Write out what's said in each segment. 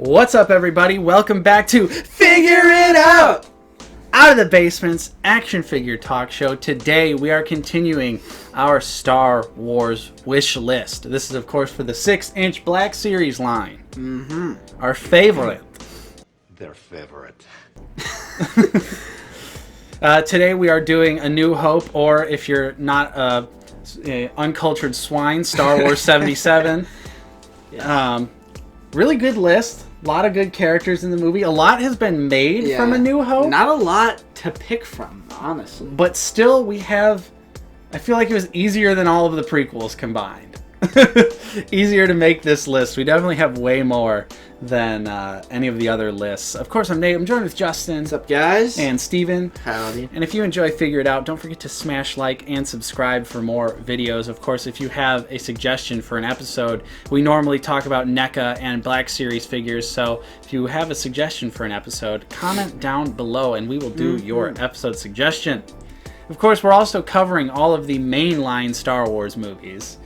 What's up, everybody? Welcome back to Figure It Out! Out of the Basement's action figure talk show. Today we are continuing our Star Wars wish list. This is, of course, for the 6-inch Black Series line. Our favorite. Their favorite. Today we are doing A New Hope, or if you're not a uncultured swine, Star Wars 77. Really good list. A lot of good characters in the movie. A lot has been made from A New Hope. Not a lot to pick from, honestly. But still, we have... I feel like it was easier than all of the prequels combined. Easier to make this list. We definitely have way more than any of the other lists. Of course, I'm Nate. I'm joined with Justin. What's up, guys? And Steven. Howdy. And if you enjoy Figure It Out, don't forget to smash like and subscribe for more videos. Of course, if you have a suggestion for an episode, we normally talk about NECA and Black Series figures, so if you have a suggestion for an episode, comment down below and we will do your episode suggestion. Of course, we're also covering all of the mainline Star Wars movies.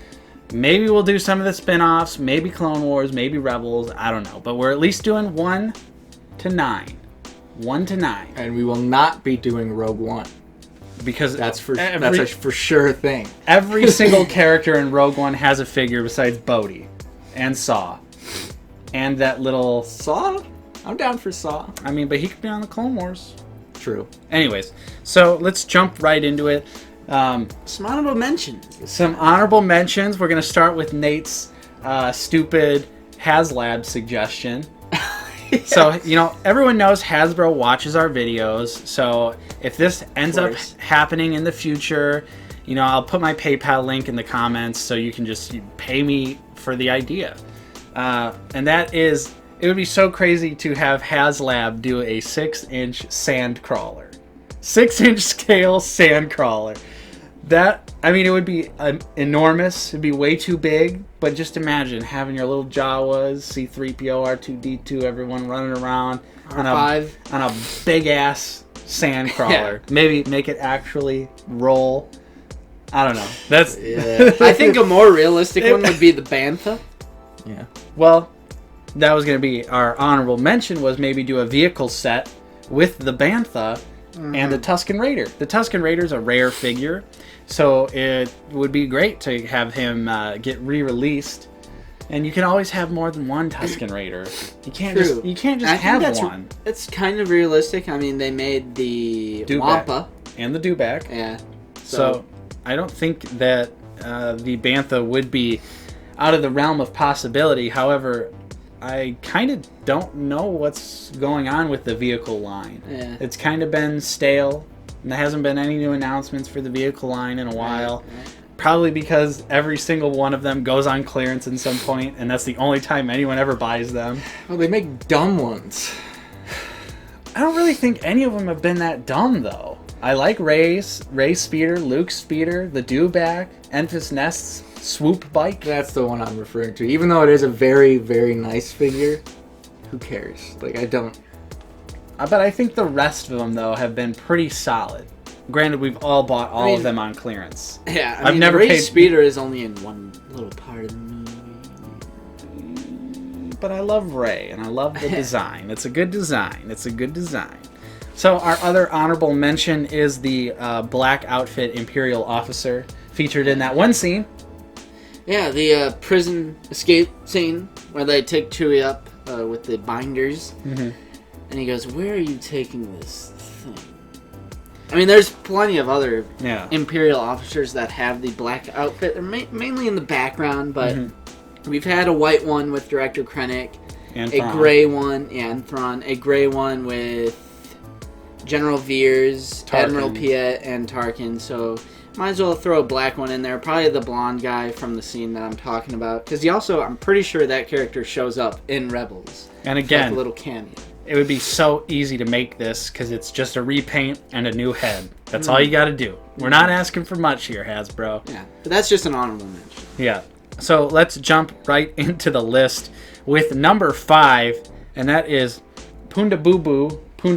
Maybe we'll do some of the spin-offs, maybe Clone Wars, maybe Rebels, I don't know. But we're at least doing 1 to 9. 1 to 9. And we will not be doing Rogue One. Because that's a for sure thing. Every single character in Rogue One has a figure besides Bodhi and Saw. And that little... Saw? I'm down for Saw. I mean, but he could be on the Clone Wars. True. Anyways, so let's jump right into it. Some honorable mentions. Some honorable mentions. We're going to start with Nate's stupid HasLab suggestion. Yeah. So, you know, everyone knows Hasbro watches our videos. So if this ends up happening in the future, you know, I'll put my PayPal link in the comments so you can just pay me for the idea. And that is, it would be so crazy to have HasLab do a 6-inch SANDCRAWLER. 6-inch scale SANDCRAWLER. That, I mean, it would be enormous. It'd be way too big. But just imagine having your little Jawas, C-3PO, R2-D2, everyone running around on a big-ass SANDCRAWLER. Yeah. Maybe make it actually roll. I don't know. That's I think a more realistic one would be the Bantha. Yeah. Well, that was going to be our honorable mention, was maybe do a vehicle set with the Bantha and the Tusken Raider. The Tusken Raider's a rare figure, so it would be great to have him get re-released. And you can always have more than one Tusken Raider. You can't just have one. It's kind of realistic. I mean, they made the Wampa and the Dewback. Yeah. So I don't think that the Bantha would be out of the realm of possibility. However, I kind of don't know what's going on with the vehicle line. Yeah. It's kind of been stale. And there hasn't been any new announcements for the vehicle line in a while. Right. Probably because every single one of them goes on clearance at some point, and that's the only time anyone ever buys them. Well, they make dumb ones. I don't really think any of them have been that dumb, though. I like Rey's speeder, Luke's speeder, the Dewback, Enfys Nest's swoop bike. That's the one I'm referring to. Even though it is a very, very nice figure, who cares? Like, I don't... But I think the rest of them, though, have been pretty solid. Granted, we've all bought all of them on clearance. Yeah, I've never paid... speeder is only in one little part of the movie. But I love Rey, and I love the design. It's a good design. It's a good design. So our other honorable mention is the black outfit Imperial officer featured in that one scene. Yeah, the prison escape scene where they take Chewie up with the binders. And he goes, "Where are you taking this thing?" I mean, there's plenty of other Imperial officers that have the black outfit. They're mainly in the background, but we've had a white one with Director Krennic, and a gray one, and Thrawn, a gray one with General Veers, Tarkin. Admiral Piet, and Tarkin. So might as well throw a black one in there. Probably the blonde guy from the scene that I'm talking about, because he also, I'm pretty sure that character shows up in Rebels. And again, like a little cameo. It would be so easy to make this because it's just a repaint and a new head. That's all you got to do. We're not asking for much here, Hasbro. Yeah, but that's just an honorable mention. Yeah. So let's jump right into the list with number 5, and that is Punda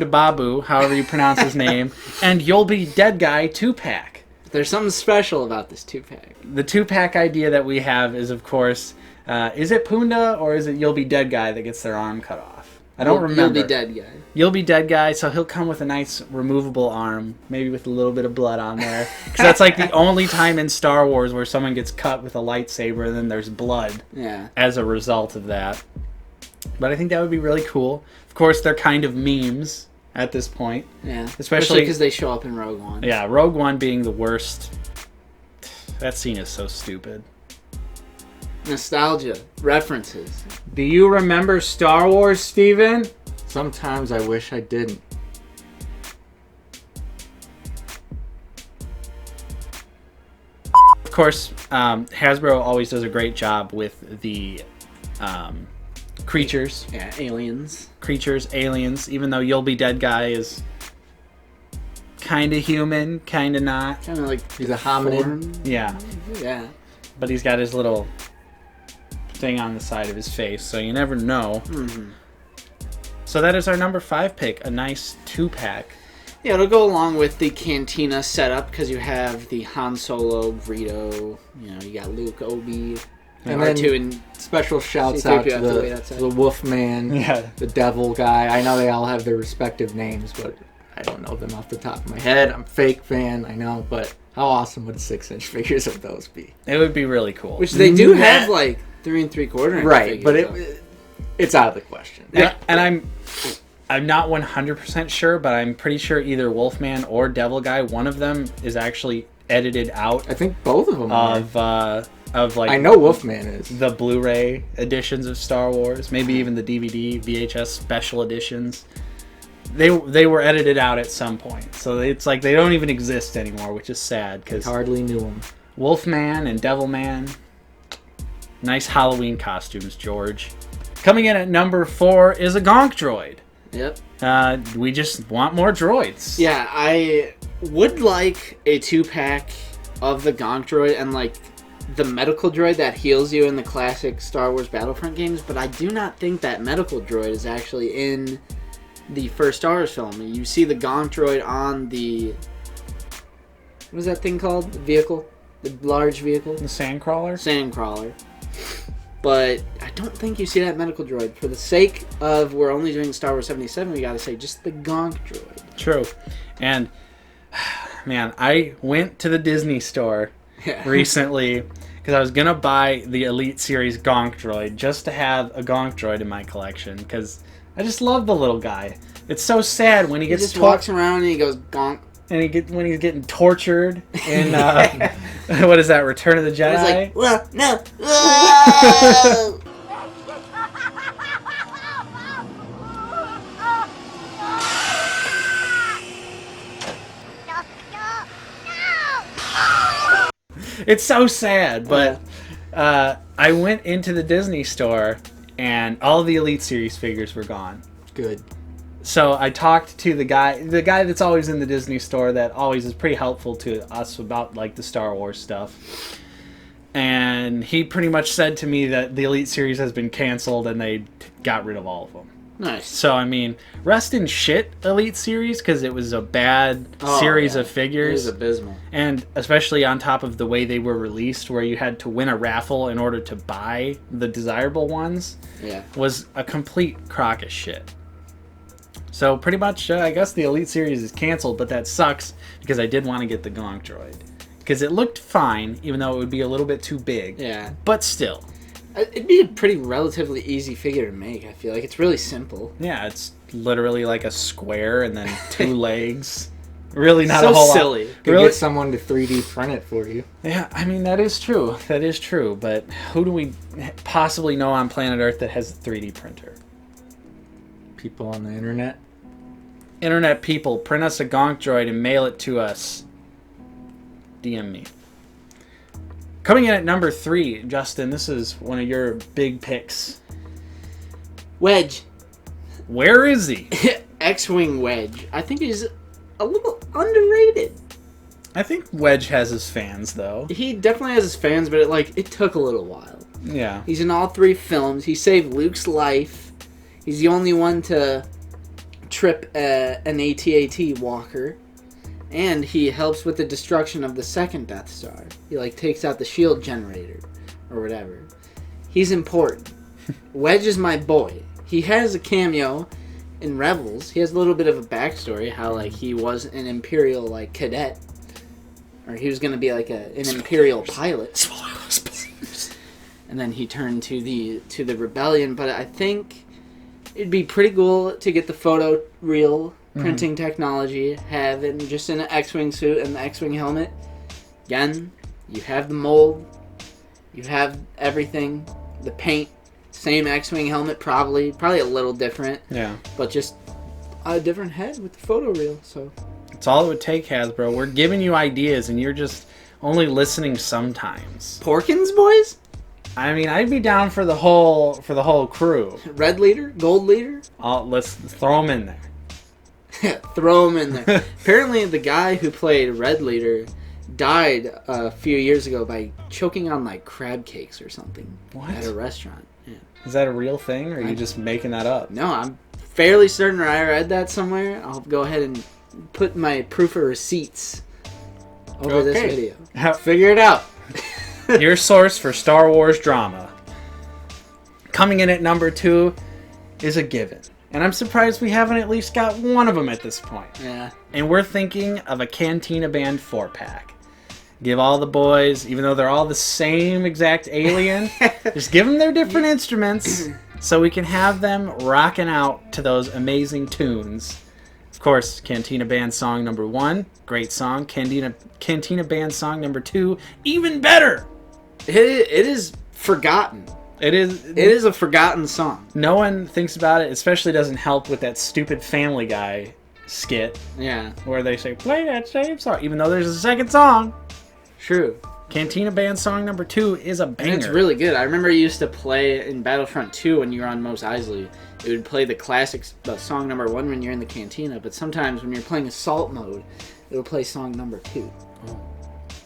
Babu, however you pronounce his name, and You'll Be Dead Guy 2-pack. There's something special about this 2-pack. The 2-pack idea that we have is, of course, is it Punda or is it You'll Be Dead Guy that gets their arm cut off? I don't remember. You'll be dead guy. You'll be dead guy, so he'll come with a nice removable arm, maybe with a little bit of blood on there. Because that's like the only time in Star Wars where someone gets cut with a lightsaber and then there's blood as a result of that. But I think that would be really cool. Of course, they're kind of memes at this point. Yeah. Especially because they show up in Rogue One. Yeah, Rogue One being the worst. That scene is so stupid. Nostalgia. References. Do you remember Star Wars, Steven? Sometimes I wish I didn't. Of course, Hasbro always does a great job with the creatures. Yeah, aliens. Creatures, aliens, even though You'll Be Dead guy is kind of human, kind of not. Kind of like... He's a hominid. Yeah. Yeah. But he's got his little thing on the side of his face, so you never know. Mm-hmm. So that is our number 5 pick, a nice 2-pack. Yeah, it'll go along with the Cantina setup because you have the Han Solo, Greedo, you got Luke, Obi, and R2, then and special shouts out to the Wolfman, the Devil guy. I know they all have their respective names, but I don't know them off the top of my head. I'm a fake fan, I know, but how awesome would 6-inch figures of those be? It would be really cool. Which they do have like 3 3/4 inch right, figures, but it's out of the question. And I'm not 100% sure, but I'm pretty sure either Wolfman or Devil Guy, one of them is actually edited out. I think both of them of like, I know Wolfman is the Blu-ray editions of Star Wars, maybe even the DVD, VHS special editions. They were edited out at some point, so it's like they don't even exist anymore, which is sad because hardly knew them. Wolfman and Devilman, nice Halloween costumes, George. Coming in at number 4 is a Gonk droid. Yep. We just want more droids. Yeah, I would like a 2-pack of the Gonk droid and like the medical droid that heals you in the classic Star Wars Battlefront games, but I do not think that medical droid is actually in the first Star Wars film. You see the Gonk droid on the... What is that thing called? The vehicle? The large vehicle? The SANDCRAWLER? SANDCRAWLER. But I don't think you see that medical droid. For the sake of we're only doing Star Wars 77, we gotta say just the Gonk droid. True. And, man, I went to the Disney store recently because I was gonna buy the Elite Series Gonk droid just to have a Gonk droid in my collection because I just love the little guy. It's so sad when he gets just walks around and he goes Gonk. And when he's getting tortured in what is that, Return of the Jedi? He's like, well, no. Whoa! It's so sad, but I went into the Disney store and all the Elite Series figures were gone. Good. So I talked to the guy that's always in the Disney store that always is pretty helpful to us about like the Star Wars stuff. And he pretty much said to me that the Elite Series has been canceled and they got rid of all of them. Nice. So, I mean, rest in shit, Elite Series, because it was a bad series of figures. It was abysmal. And especially on top of the way they were released, where you had to win a raffle in order to buy the desirable ones, was a complete crock of shit. So, pretty much, I guess the Elite Series is canceled, but that sucks, because I did want to get the Gonk droid. Because it looked fine, even though it would be a little bit too big. Yeah. But still. It'd be a pretty relatively easy figure to make, I feel like. It's really simple. Yeah, it's literally like a square and then 2 legs. Really not a whole silly. lot. Could Really? get someone to 3D print it for you. Yeah, I mean, that is true. That is true. But who do we possibly know on planet Earth that has a 3D printer? People on the internet. Internet people, print us a Gonk droid and mail it to us. DM me. Coming in at number 3, Justin, this is one of your big picks. Wedge. Where is he? X-Wing Wedge. I think he's a little underrated. I think Wedge has his fans, though. He definitely has his fans, but it took a little while. Yeah. He's in all 3 films. He saved Luke's life. He's the only one to trip an AT-AT walker. And he helps with the destruction of the second Death Star. He, takes out the shield generator. Or whatever. He's important. Wedge is my boy. he has a cameo in Rebels. He has a little bit of a backstory, how like he was an Imperial like cadet, or he was going to be like an Imperial pilot, and then he turned to the rebellion. But I think it'd be pretty cool to get the photo real printing technology, have it just in an X-wing suit and the X-wing helmet. Again, you have the mold, you have everything, the paint, same X-wing helmet, probably a little different. Yeah. But just a different head with the photo reel. So it's all it would take, Hasbro. We're giving you ideas, and you're just only listening sometimes. Porkins, boys. I mean, I'd be down for the whole crew. Red leader, gold leader. Let's throw them in there. Throw him in there. Apparently, the guy who played Red Leader died a few years ago by choking on like crab cakes or something at a restaurant. Yeah. Is that a real thing, or are you just making that up? No, I'm fairly certain I read that somewhere. I'll go ahead and put my proof of receipts over this video. Figure it out. Your source for Star Wars drama. Coming in at number 2 is a given. And I'm surprised we haven't at least got one of them at this point. Yeah. And we're thinking of a Cantina Band 4-pack. Give all the boys, even though they're all the same exact alien, just give them their different instruments so we can have them rocking out to those amazing tunes. Of course, Cantina Band song number 1, great song. Cantina Band song number 2, even better. It is forgotten. It is a forgotten song. No one thinks about it, especially doesn't help with that stupid Family Guy skit. Yeah. Where they say, play that same song, even though there's a second song. True. Cantina Band song number 2 is a banger. And it's really good. I remember you used to play in Battlefront 2 when you were on Mos Eisley. It would play the classics, song number 1 when you're in the cantina, but sometimes when you're playing assault mode, it would play song number 2. Oh.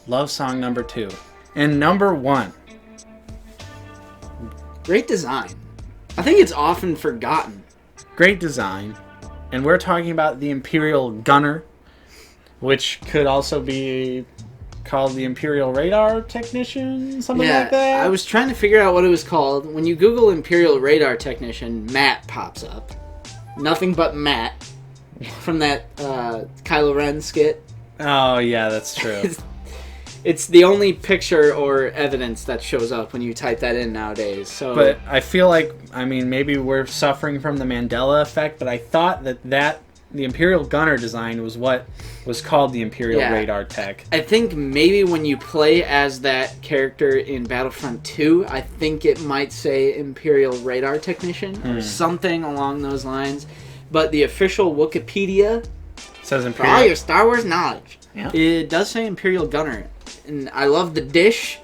Love song number 2. And number 1. Great design. I think it's often forgotten. Great design. And we're talking about the Imperial Gunner, which could also be called the Imperial Radar Technician, something like that. I was trying to figure out what it was called. When you Google Imperial Radar Technician, Matt pops up. Nothing but Matt from that Kylo Ren skit. Oh, yeah, that's true. It's the only picture or evidence that shows up when you type that in nowadays. So, but I feel like, I mean, maybe we're suffering from the Mandela effect, but I thought that the Imperial Gunner design was what was called the Imperial Radar Tech. I think maybe when you play as that character in Battlefront 2, I think it might say Imperial Radar Technician or something along those lines. But the official Wikipedia says Imperial. For all your Star Wars knowledge, yeah. It does say Imperial Gunner. And I love the dish.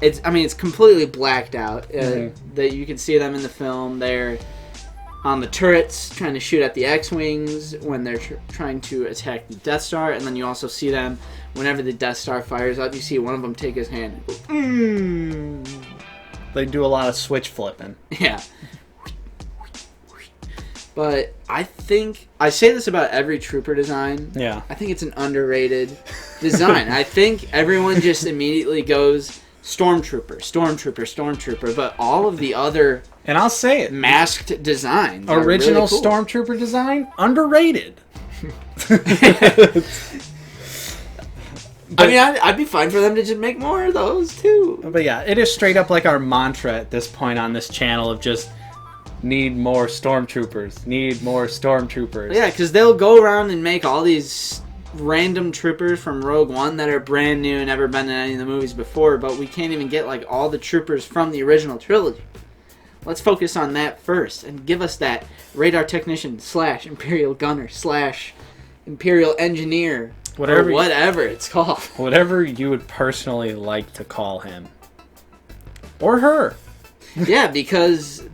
It's completely blacked out. That you can see them in the film. They're on the turrets trying to shoot at the X-Wings when they're trying to attack the Death Star, and then you also see them whenever the Death Star fires up. You see one of them take his hand and go, They do a lot of switch flipping. Yeah. But I think I say this about every trooper design. Yeah. I think it's an underrated design. I think everyone just immediately goes Stormtrooper, Stormtrooper, Stormtrooper, but all of the other and I'll say it, masked designs, original really cool. Stormtrooper design, underrated. I mean, I'd be fine for them to just make more of those too. But yeah, it is straight up like our mantra at this point on this channel of just need more Stormtroopers, need more Stormtroopers. Yeah, because they'll go around and make all these random troopers from Rogue One that are brand new and never been in any of the movies before, but we can't even get like all the troopers from the original trilogy. Let's focus on that first and give us that Radar Technician / Imperial Gunner / Imperial Engineer, whatever it's called. Whatever you would personally like to call him. Or her. Yeah, because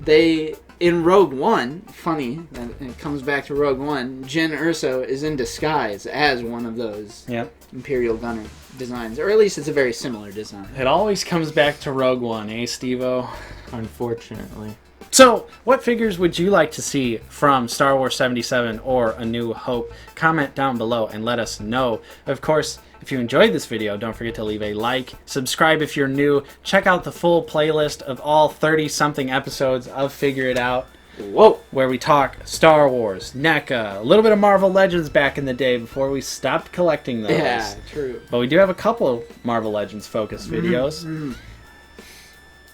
in Rogue One, funny, and it comes back to Rogue One, Jyn Erso is in disguise as one of those Imperial Gunner designs. Or at least it's a very similar design. It always comes back to Rogue One, eh, Steve-O? Unfortunately. So, what figures would you like to see from Star Wars 77 or A New Hope? Comment down below and let us know. Of course, if you enjoyed this video, don't forget to leave a like, subscribe if you're new, check out the full playlist of all 30-something episodes of Figure It Out. Whoa. Where we talk Star Wars, NECA, a little bit of Marvel Legends back in the day before we stopped collecting those. Yeah, true. But we do have a couple of Marvel Legends focused videos. Mm-hmm.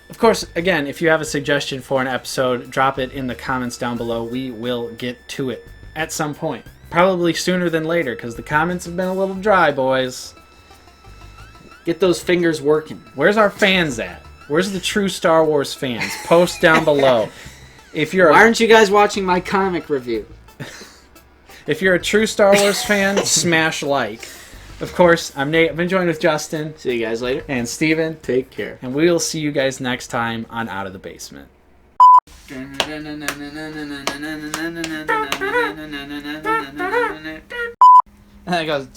Of course, again, if you have a suggestion for an episode, drop it in the comments down below. We will get to it at some point. Probably sooner than later, because the comments have been a little dry, boys. Get those fingers working. Where's our fans at? Where's the true Star Wars fans? Post down below. If you're Why aren't you guys watching my comic review? If you're a true Star Wars fan, smash like. Of course, I'm Nate. I've been joined with Justin. See you guys later. And Steven. Take care. And we will see you guys next time on Out of the Basement. And it goes...